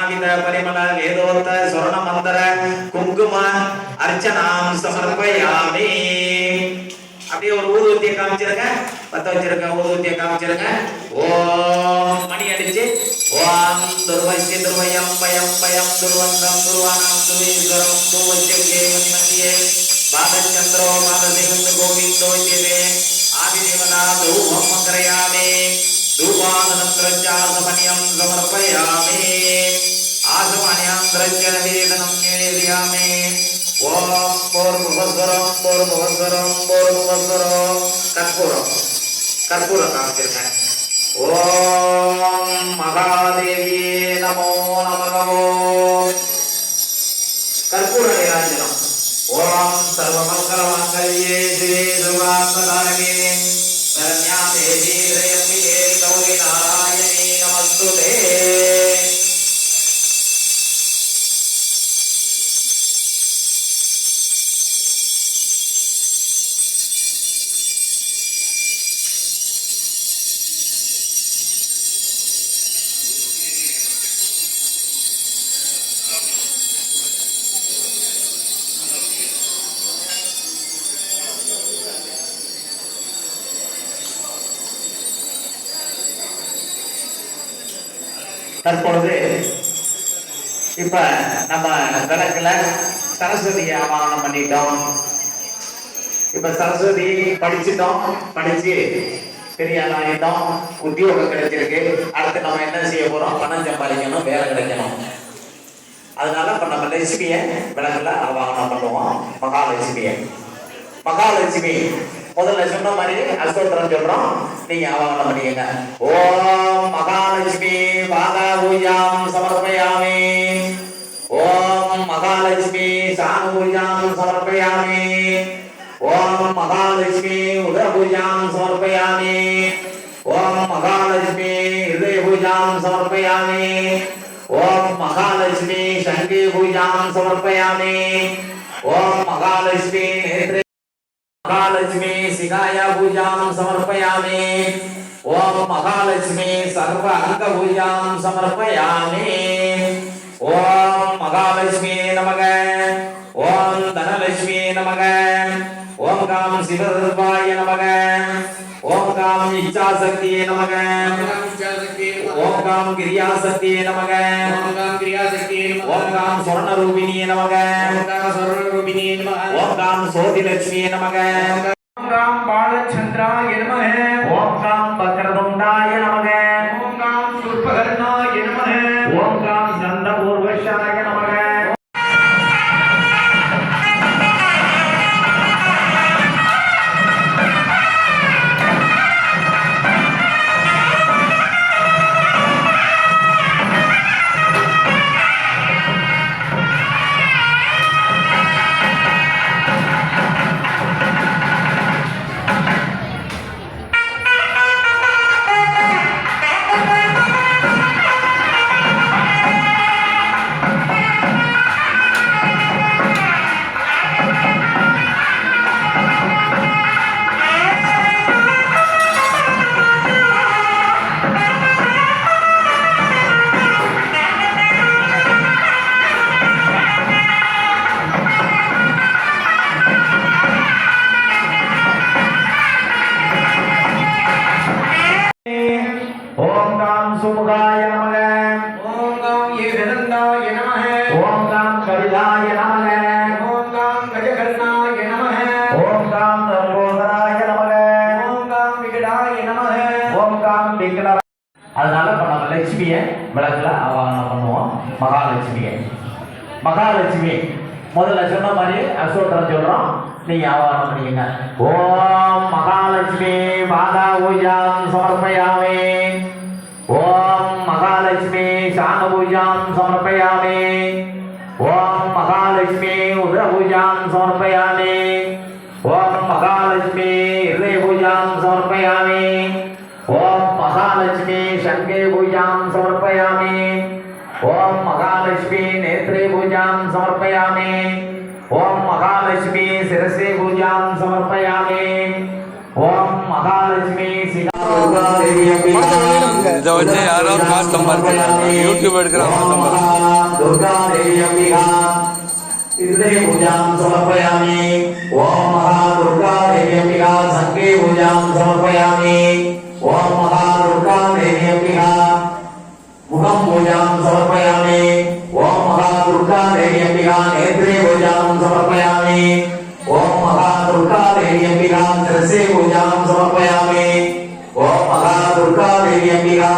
परिमल वेदोक्त स्वर्ण मंत्र कुंकुम अर्चनाम समर्पयामि அப்படியே ஒரு ஊதுவத்தியை காமிச்சிருங்க பத்த வச்சிருக்க ஊதுவத்தியை காமிச்சிருங்க ஓம் மணி அடிச்சு ஓம் துர்வசி துர்வயம் பயம் பயம் துர்வந்தம் துர்வானம் துர்வீஸ்வரம் துர்வசியே மணிமதியே பாதச்சந்திரோ பாதசிவந்த கோவிந்தோ ஜெவே ஆதிதேவனா தூபம் மந்திரயாமி धूपानन्तरञ्चासमन्यं समर्पयामि आसमन्यान्तरञ्चनवेदनं निवेदयामि ॐ भूर्भुवस्वरं भूर्भुवस्वरं भूर्भुवस्वरं कर्पूरं कामिச்சிருக்கேன் ॐ महादेवी नमो नमः कर्पूर निराजनम् ॐ सर्वमङ्गलमाङ्गल्ये शिवे सर्वार्थसाधके शरण्यां देवी त्र्यम्बिके गौरी नारायणी नमस्तुते தற்பொழுது இப்ப நம்ம விளக்குல சரஸ்வதியை ஆவாகனம் பண்ணிட்டோம். இப்ப சரஸ்வதி படிச்சுட்டோம், படிச்சு பெரிய ஆகிட்டோம், உத்தியோகம் கிடைச்சிருக்கு. அடுத்து நம்ம என்ன செய்ய போறோம்? பணம் சம்பாதிக்கணும், வேலை கிடைக்கணும். அதனால இப்ப நம்ம லட்சுமியை விளக்குல ஆவாகனம் பண்ணுவோம். மகாலட்சுமியை மகாலட்சுமி முதல்ல சொன்ன மாதிரி அஸ்தோத்திரம் சொல்றோம், நீங்க ஆவாகனம் பண்ணிக்கங்க. ஓம் மகாலட்சுமி பாதா பூஜாம் சமர்ப்பயாமி. ஓம் மகாலட்சுமி சாணு பூஜாம் சமர்ப்பயாமி. ஓம் மகாலட்சுமி உதர பூஜாம் சமர்ப்பயாமி. ஓம் மகாலட்சுமி ஹிருதய பூஜாம் சமர்ப்பயாமி. ஓம் மகாலட்சுமி சங்கி பூஜாம் சமர்ப்பயாமி. ஓம் மகாலட்சுமி நேத்ரே महालक्ष्मी शिखाया पूजां समर्पयामि. ओम महालक्ष्मी सर्व अंग पूजां समर्पयामि. ओम महालक्ष्मी नमः. ओम धनलक्ष्मी नमः. ओम काम शिवरूपाय नमः. ओम काम इच्छाशक्ति नमः. ओम काम क्रियाशक्ति नमः. ओम काम स्वर्णरूपिणी नमः. ओम काम सोतिलक्ष्मी नमः. ओम काम बालचंद्राय नमः. ओम काम वक्रतुंडाय नमः. ओम काम शूर्पकर्णाय नमः. ओम काम चंद्रपूर्वशाय नमः. सुमुखाय नमः. ओम काम येदनंदाय नमः. ओम काम कलिलाय नमः. ओम काम गजकर्णाय नमः. ओम काम लंबोदराय नमः. ओम काम विकटाय नमः. ओम काम विकटा. அதனால இப்ப நம்ம லட்சுமியை விளக்குல ஆவாகனம் பண்ணுவோம். மகாலட்சுமி முதல்ல சொன்ன மாதிரி அஸ்தோத்திரம் சொல்றோம், நீங்க ஆவாகனம் பண்ணிக்கங்க. ஓம் மகாலட்சுமி பாதா பூஜாம் சமர்ப்பயாமி. ओम महालक्ष्मी शान पूजां समर्पयामि. ओम महालक्ष्मी उदर पूजां समर्पयामि. ओम महालक्ष्मी हृदय पूजां समर्पयामि. ओम महालक्ष्मी शंखे पूजां समर्पयामि. ओम महालक्ष्मी नेत्रे पूजां समर्पयामि. ओम महालक्ष्मी शिरसे पूजां समर्पयामि. ओम महालक्ष्मी शिखा देवी இதை வச்சு யாரோ காசு சம்பாதிக்கிறாங்க. யூடியூப் எடுக்கிறாங்க पूजां समर्पयामि ओम महादुर्गा देव्यम्बिका संगे पूजां समर्पयामि ओम महादुर्गा देव्यम्बिका मुखं पूजां समर्पयामि ओम महादुर्गा देव्यम्बिका नेत्रे पूजां समर्पयामि ओम महादुर्गा देव्यम्बिका शिरसे पूजां समर्पयामि ओम महादुर्गा देव्यम्बिका